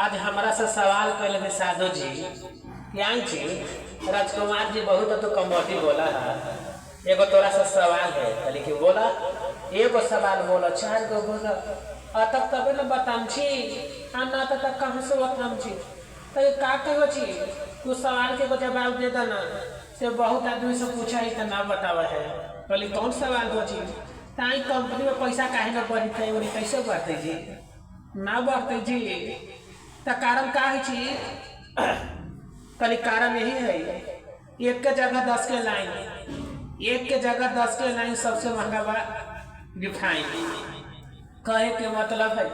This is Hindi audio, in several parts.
आज हमारा से सवाल कैले थे साधु जी क्या जी राजकुमार जी बहुत तो कमोटी बोला है। एगो तोरा से सवाल है लेकिन बोला एगो सवाल बोला चार गो बोला तब तबे न बताम छी ना तक कहाँ से बताम छी तो का कहो छी तू सवाल के जवाब दे देना से बहुत आदमी से पूछा ही तो ना बतावा है बोली कौन सवाल हो जी ताई कंपनी में पैसा काहे न बढ़ी थे बोली कैसे बढ़ते जी ना बढ़ते जी तो कारण का है जी कल कारण यही है एक के जगह 10 के लाइन एक के जगह 10 के लाइन सबसे महंगा बा रिफाइन। कहे के मतलब है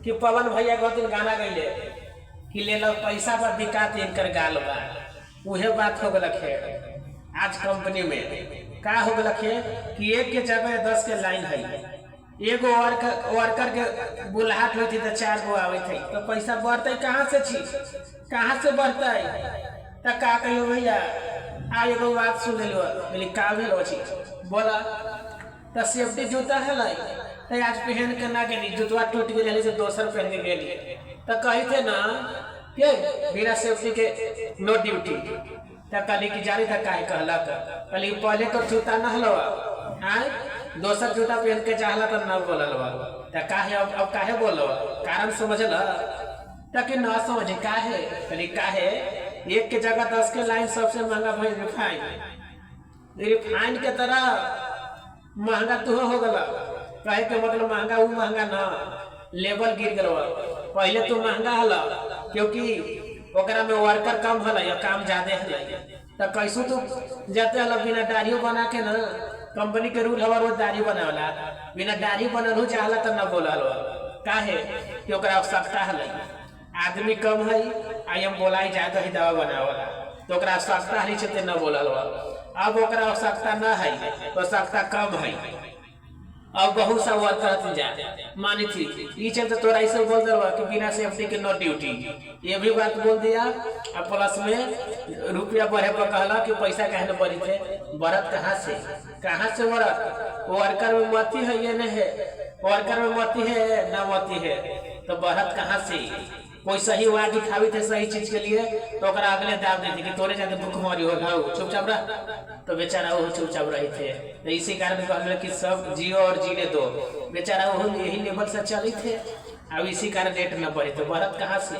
कि पवन भैया को दिन गाना गईले कि ले लो पैसा पर दिक्कत इनकर गाल बा उहे बात हो गलक है। आज कंपनी में का हो गलक है कि एक के जगह 10 के लाइन है एगो वर्कर के बुलाहट हुई थी तो 4 गो आवे थे तो पैसा बढ़ते कहाँ से छी कहाँ से बढ़ते तो का कहियो भैया आ एगो बात सुन लो बोली का भी लो छी बोला तो सेफ्टी जूता है तो आज पहन के ना गेली जूतवा टूट गई से दोसर पहन के गेली तो कही थे ना के बिना सेफ्टी के नो ड्यूटी तो कली की जारी था काहे कहला कली पहले तो जूता ना हलवा आए दोसर जूता पहन के चाहला तो ना बोलल तो काहे अब काहे बोलो कारण समझल ताकि ना समझे काहे कली काहे एक के जगह 10 के लाइन सबसे महंगा भाई रिफाइन के तरह महंगा तू हो गला कहे के मतलब महंगा वो महंगा ना लेवल गिर गल पहले तो महंगा हल क्योंकि ओकरा में वर्कर कम हल या काम ज्यादा हल तो कैसो तो जाते हल बिना दाढ़ी बना के ना कंपनी के रूल हमारे दाढ़ी बनावला बिना दाढ़ी बनल हो चाहला तो ना बोलल काहे कि ओकरा आवश्यकता हल आदमी कम है आई हम बोलाई जाए ही दवा बनावला तो ओकरा आवश्यकता हली छते न बोलल अब ओकरा आवश्यकता न है आवश्यकता कम है अब बहुत सा वर्कर जा मानी थी ये चलते तोरा ऐसे बोल दे कि बिना सेफ्टी के नो ड्यूटी ये भी बात बोल दिया और प्लस में रुपया बढ़े पर कहला कि पैसा कहे न बढ़ी थे बढ़त कहाँ से बढ़त वर्कर में मती है ये नहीं है वर्कर में मती है ना मती है तो बढ़त कहाँ से कोई सही आवाज उठावी थे सही चीज के लिए तो अगले दाब देते कि तोरे जाते भूखमरी हो चुपचाप रह तो बेचारा वो चुपचाप रहे थे तो इसी कारण कहल कि सब जियो और जीने दो बेचारा वो यही लेवल से चली थे अब इसी कारण रेट न बढ़े तो बढ़त कहाँ से।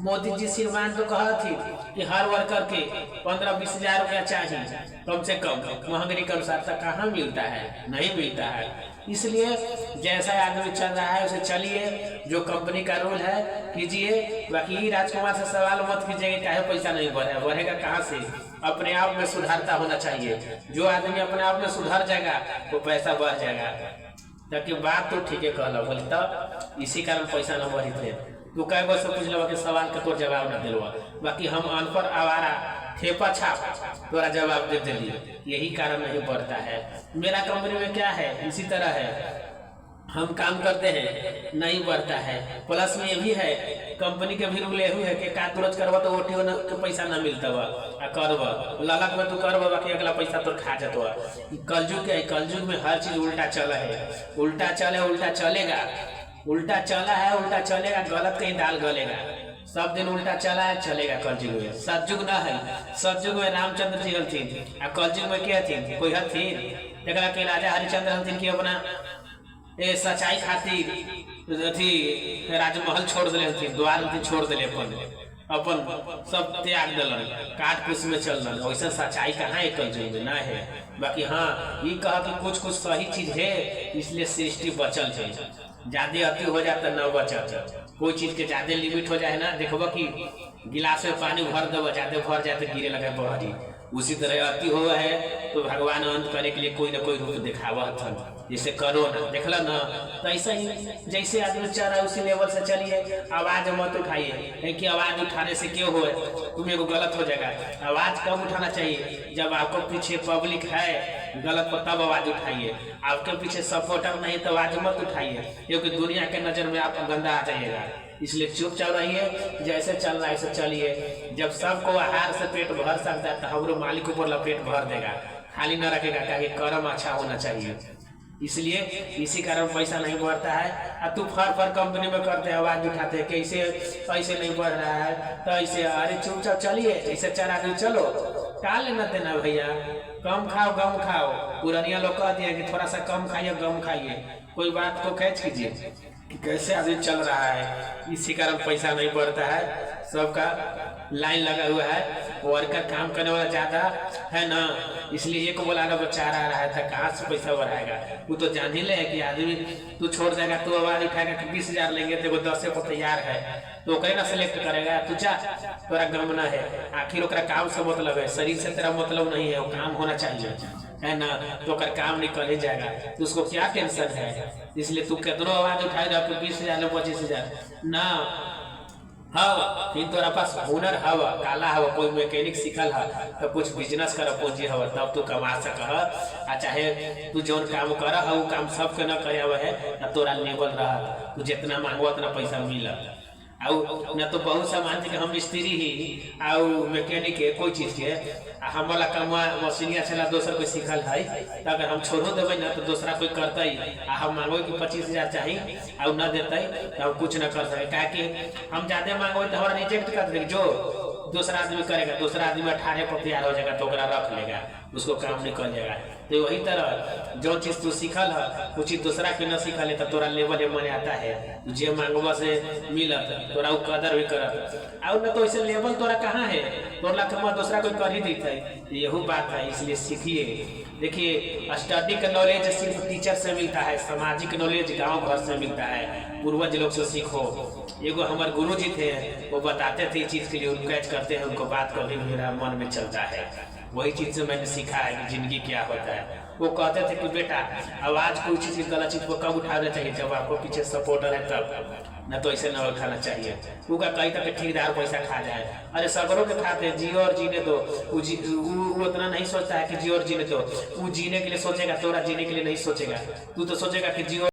मोदी जी श्रीमान तो कहा थी कि हर वर्कर के 15-20 हजार रुपया चाहिए कम से कम महंगाई के अनुसार तक कहाँ मिलता है नहीं मिलता है। इसलिए जैसा आदमी चल रहा है उसे चलिए जो कंपनी का रूल है कीजिए। बाकी राजकुमार से सवाल मत कीजिए काहे पैसा नहीं बढ़ेगा कहाँ से। अपने आप में सुधारता होना चाहिए। जो आदमी अपने आप में सुधर जाएगा वो पैसा बढ़ जाएगा। ताकि बात तो ठीक है कहला बोली तब इसी कारण पैसा न बढ़ी थे। तू कई बार से पूछ लो कि सवाल का तो जवाब न दिलवा बाकी हम अनपढ़ आवारा ठेपा छाप तोरा जवाब दे दिलिए यही कारण नहीं बढ़ता है। मेरा कंपनी में क्या है इसी तरह है हम काम करते हैं नहीं बढ़ता है। प्लस में ये भी है कंपनी के भी रूल यही है कि का तुरंत करवा तो ओटी के पैसा ना मिलता बा करब ललक में तू करब बाकी अगला पैसा तो खा जातो। कलयुग में हर चीज उल्टा चला है उल्टा चलेगा उल्टा चला है उल्टा चलेगा गलत कहीं दाल गलेगा सब दिन उल्टा चला है चलेगा। कलयुग में सतयुग न है सतयुग में रामचंद्र जी हलथिन आ कलयुग में क्या थी कोई हलथिन एकरा के राजा हरिचंद्र हलथिन की अपना सच्चाई खातिर अथी राजमहल छोड़ दिले हलथिन द्वार छोड़ दिले अपन सब त्याग दिलन काट कुछ में चल रहा वैसा सच्चाई कहाँ है कलयुग में ना है। बाकी हाँ ये कहा कि कुछ ज्यादा चीज है इसलिए सृष्टि बचल है ज्यादा अति हो जाता न बचत कोई चीज के ज्यादा लिमिट हो जाए ना देखो कि गिलास में पानी भर दो ज्यादा भर जाए तो गिरे लगे बहरी उसी तरह अति हुआ है तो भगवान अंत करे के लिए कोई ना कोई रूप दिखावा था जैसे करो ना देखला ना तो ऐसा ही जैसे आदमी चल रहा है उसी लेवल से चलिए। आवाज मत उठाइए कि आवाज उठाने से क्यों हो तुम्हें को गलत हो जाएगा। आवाज कब उठाना चाहिए जब आपको पीछे पब्लिक है गलत पर तब आवाज उठाइए। आपके पीछे सपोर्टर नहीं तो आवाज मत उठाइए क्योंकि दुनिया के नजर में आप गंदा आ जाइएगा। इसलिए चुपचाप रहिए जैसे चल रहा है ऐसे चलिए। जब सबको आहार से पेट भर सकता है तो हमरो मालिक ऊपर पेट भर देगा खाली न रखेगा क्या कर्म अच्छा होना चाहिए। इसलिए इसी कारण पैसा नहीं बढ़ता है। और तू फर कंपनी में करते आवाज उठाते हैं कैसे ऐसे नहीं बढ़ रहा है, तो ऐसे अरे चुपचाप चलिए, ऐसे 4 आदमी चलो, क्या लेना देना भैया, कम खाओ गम खाओ। पुरानिया लोग कह दिया कि थोड़ा सा कम खाइए गम खाइए, कोई बात को कैच कीजिए कि कैसे आदमी चल रहा है। इसी कारण पैसा नहीं बढ़ता है, सबका लाइन लगा हुआ है, वर्कर काम करने वाला ज्यादा है ना, इसलिए एक बोला ना वो 4 आ रहा है था, कहाँ से पैसा बढ़ाएगा। वो तो जान ही ले कि आदमी तू छोड़ जाएगा, तू आवाज उठाएगा कि 20,000 लेंगे, तो 10 को तैयार है, तो ओकरे ना सिलेक्ट करेगा। तू जा, तोरा गम ना है, आखिर ओकरा काम से मतलब है, शरीर से तेरा मतलब नहीं है, वो काम होना चाहिए है ना, तो कर काम निकल ही जाएगा, तो उसको क्या टेंशन है। इसलिए तू कितनो आवाज उठाएगा कि 20,000 25,000 ना, हाँ फिर तोरा पास हुनर हवा, काला हवा, कोई मैकेनिक सीखल है तो कुछ बिजनेस कर पूंजी हवा, तब तू कमा सक। चाहे तू जौन काम कर वो काम सबके न करे है, तोरा लेवल रहा, तू जितना मांगो उतना पैसा मिला। न तो बहुत सामान हम मिस्त्री ही आउ मैकेनिक है कोई चीज के, हम वाला काम मशीनिया चला दोसर कोई सीखल है, तो अगर हम छोड़ो देवे ना तो दूसरा कोई करते, हम मांगो कि 25,000 चाहिए और न देते तो हम कुछ न कर सके, क्या कि हम ज्यादा मांगो तो हमारा रिजेक्ट कर देंगे। जो दूसरा आदमी करेगा, दूसरा आदमी 18 पर तैयार हो जाएगा तो रख लेगा, उसको काम निकल जाएगा। तो वही तरह जो चीज तू सीखल है वो चीज दूसरा के न सीखल है, तो तोरा लेवल मन आता है, जे मांगवा से मिलत तोरा वो कदर भी करत। और न तो ऐसे लेवल तोरा कहाँ है, तोरा कमा दूसरा कोई कर ही देता है, यही बात है। इसलिए सीखिए। देखिए स्टडी का नॉलेज सिर्फ टीचर से मिलता है, सामाजिक नॉलेज गाँव घर से मिलता है, पूर्वज लोग से सीखो। एगो हमारे गुरु जी थे, वो बताते थे चीज के लिए, उनको कैच करते हैं, उनको बात कभी मेरा मन में चलता है, वही चीज से मैंने सीखा है कि जिंदगी क्या होता है। वो कहते थे कि बेटा आवाज कोई चीज की गलत चीज को कब उठाना चाहिए, जब आपको पीछे सपोर्टर है तब, न तो ऐसे न उठाना चाहिए। वो का कहीं तक ठेकेदार पैसा खा जाए, अरे सगरों के खाते जियो और जीने दो, वो उतना नहीं सोचता है कि जियो और जीने दो, वो जीने के लिए सोचेगा, तोरा जीने के लिए नहीं सोचेगा। तू तो सोचेगा कि जियो